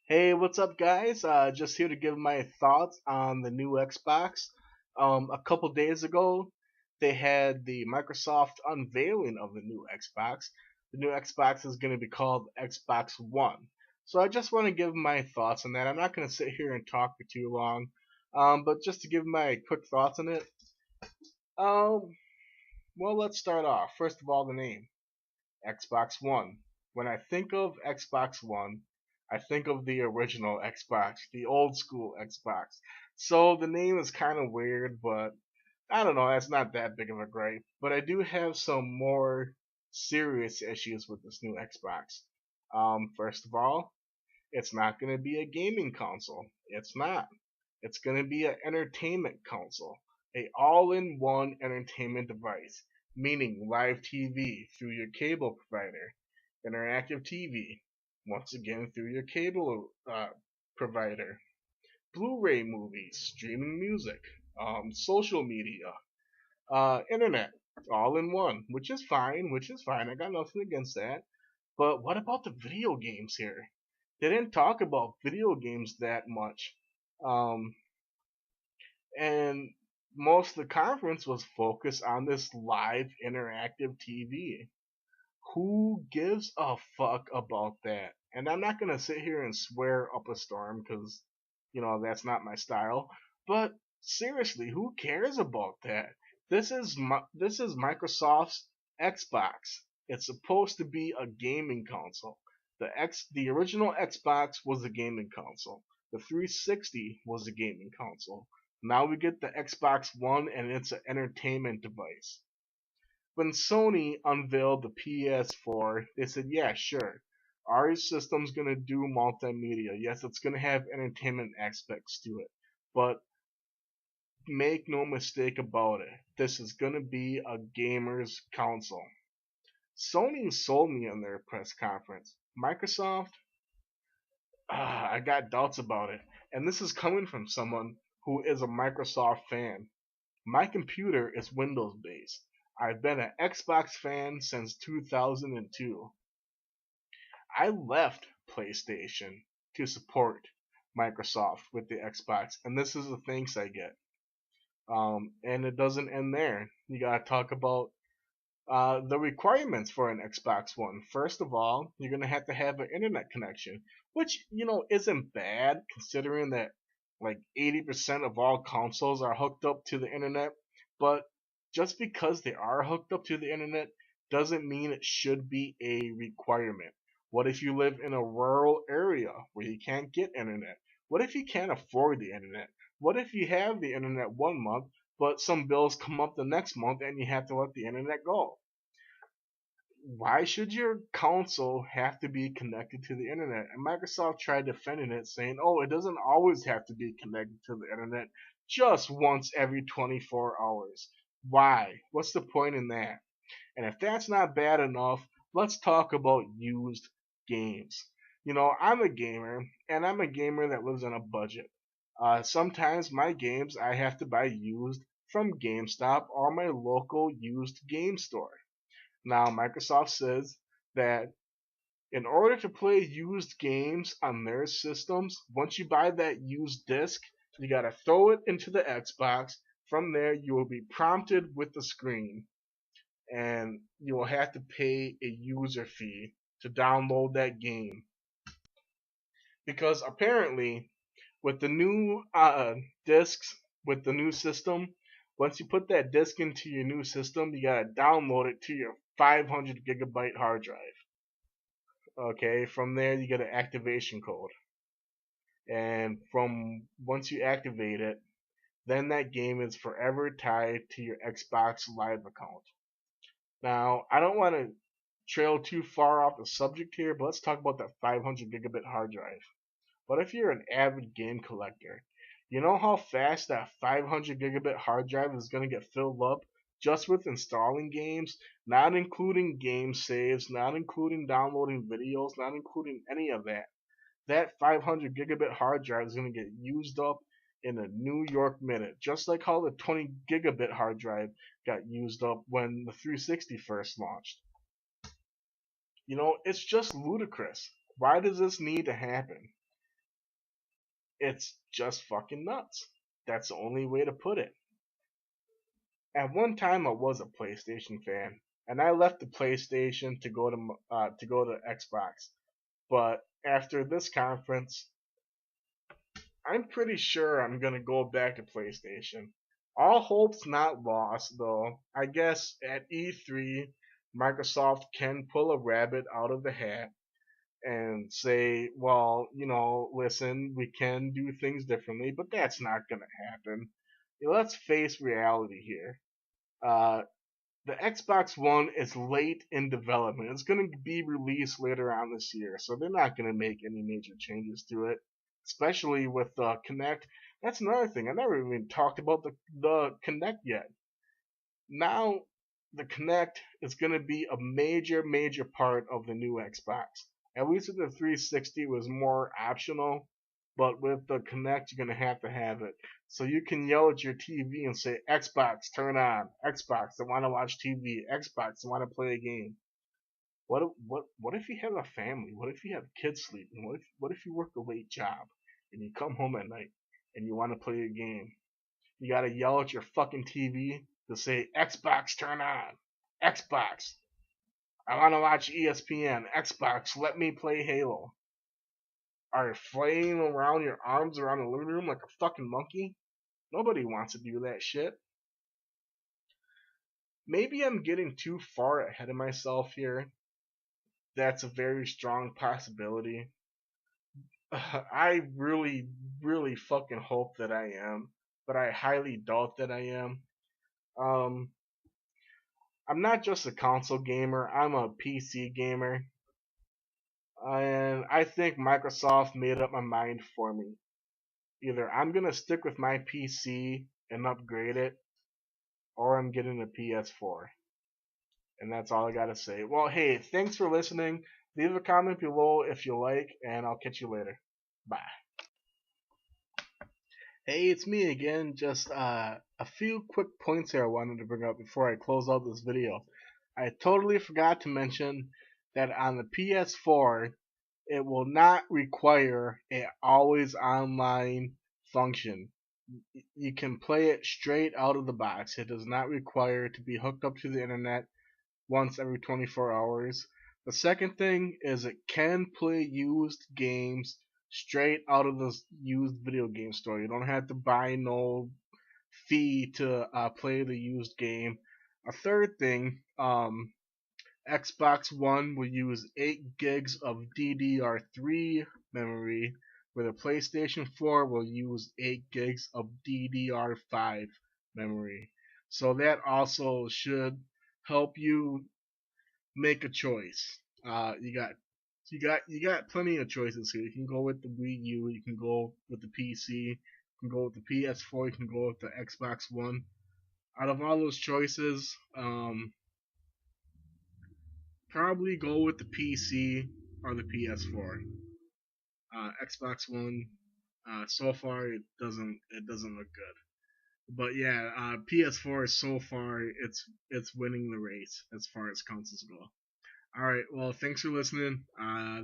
Hey, what's up, guys? Just here to give my thoughts on the new Xbox. A couple days ago, they had the Microsoft unveiling of the new Xbox. The new Xbox is going to be called Xbox One. So I just want to give my thoughts on that. I'm not going to sit here and talk for too long, but just to give my quick thoughts on it. Um, well, let's start off. First of all, the name. Xbox One. When I think of Xbox One, I think of the original Xbox, the old school Xbox. So the name is kind of weird, but I don't know, that's not that big of a gripe. But I do have some more serious issues with this new Xbox. First of all, it's not going to be a gaming console. It's not. It's going to be an entertainment console, a all-in-one entertainment device, meaning live TV through your cable provider, interactive TV, once again through your cable provider, Blu-ray movies, streaming music, social media, internet, all in one, which is fine. Which is fine. I got nothing against that. But what about the video games here? They didn't talk about video games that much. Um, and most of the conference was focused on this live interactive TV. Who gives a fuck about that? And I'm not gonna sit here and swear up a storm because, that's not my style. But seriously, who cares about that? This is Microsoft's Xbox. It's supposed to be a gaming console. The original Xbox was a gaming console. The 360 was a gaming console. Now we get the Xbox One and it's an entertainment device. When Sony unveiled the PS4, they said, yeah, sure, our system's going to do multimedia. Yes, it's going to have entertainment aspects to it. But make no mistake about it, this is going to be a gamer's console. Sony sold me on their press conference. Microsoft, I got doubts about it. And this is coming from someone who is a Microsoft fan. My computer is Windows based. I've been an Xbox fan since 2002. I left PlayStation to support Microsoft with the Xbox, and this is the thanks I get. And it doesn't end there. You gotta talk about the requirements for an Xbox One. First of all, you're gonna have to have an internet connection, which isn't bad considering that like 80% of all consoles are hooked up to the internet. But just because they are hooked up to the internet doesn't mean it should be a requirement. What if you live in a rural area where you can't get internet? What if you can't afford the internet? What if you have the internet one month but some bills come up the next month and you have to let the internet go? Why should your console have to be connected to the internet? And Microsoft tried defending it, saying, oh, it doesn't always have to be connected to the internet, just once every 24 hours. Why? What's the point in that? And if that's not bad enough, let's talk about used games. I'm a gamer, and I'm a gamer that lives on a budget. Sometimes my games I have to buy used from GameStop or my local used game store. Now, Microsoft says that in order to play used games on their systems, once you buy that used disc, you gotta throw it into the Xbox. From there, you will be prompted with the screen, and you will have to pay a user fee to download that game. Because apparently, with the new discs, with the new system, once you put that disc into your new system, you gotta download it to your 500 gigabyte hard drive. Okay, from there you get an activation code, and from once you activate it, then that game is forever tied to your Xbox Live account. Now, I don't want to trail too far off the subject here, but let's talk about that 500 gigabit hard drive. What if you're an avid game collector? You know how fast that 500 gigabit hard drive is going to get filled up just with installing games, not including game saves, not including downloading videos, not including any of that. That 500 gigabit hard drive is going to get used up in a New York minute, just like how the 20 gigabit hard drive got used up when the 360 first launched. It's just ludicrous. Why does this need to happen? It's just fucking nuts. That's the only way to put it. At one time, I was a PlayStation fan, and I left the PlayStation to go to Xbox. But after this conference, I'm pretty sure I'm gonna go back to PlayStation. All hope's not lost, though. I guess at E3, Microsoft can pull a rabbit out of the hat and say, well, listen, we can do things differently, but that's not gonna happen. Let's face reality here. Uh, the Xbox One is late in development. It's going to be released later on this year, so they're not going to make any major changes to it, especially with the Kinect. That's another thing. I never even talked about the Kinect yet. Now, the Kinect is going to be a major, major part of the new Xbox. At least with the 360, it was more optional, but with the Kinect, you're going to have it. So you can yell at your TV and say, Xbox, turn on. Xbox, I want to watch TV. Xbox, I want to play a game. What if you have a family? What if you have kids sleeping? What if you work a late job and you come home at night and you want to play a game? You gotta yell at your fucking TV to say, Xbox, turn on. Xbox, I want to watch ESPN. Xbox, let me play Halo. Are you flailing around your arms around the living room like a fucking monkey? Nobody wants to do that shit. Maybe I'm getting too far ahead of myself here. That's a very strong possibility. I really, really fucking hope that I am, but I highly doubt that I am. Um, I'm not just a console gamer, I'm a PC gamer. And I think Microsoft made up my mind for me. Either I'm gonna stick with my PC and upgrade it, or I'm getting a PS4. And that's all I gotta say. Well, hey, thanks for listening. Leave a comment below if you like, and I'll catch you later. Bye. Hey, it's me again. Just a few quick points here I wanted to bring up before I close out this video. I totally forgot to mention that on the PS4, it will not require a always online function. You can play it straight out of the box. It does not require to be hooked up to the internet once every 24 hours. The second thing is it can play used games straight out of the used video game store. You don't have to buy no fee to play the used game. A third thing, Xbox One will use 8 gigs of DDR3 memory, where the PlayStation 4 will use 8 gigs of DDR5 memory. So that also should help you make a choice. You got plenty of choices here. You can go with the Wii U, you can go with the PC, you can go with the PS4, you can go with the Xbox One. Out of all those choices, probably go with the PC or the PS4. Xbox One, so far it doesn't look good. But yeah, PS4 so far it's winning the race as far as consoles go. All right, well, thanks for listening.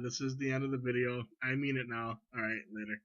This is the end of the video. I mean it now. All right, later.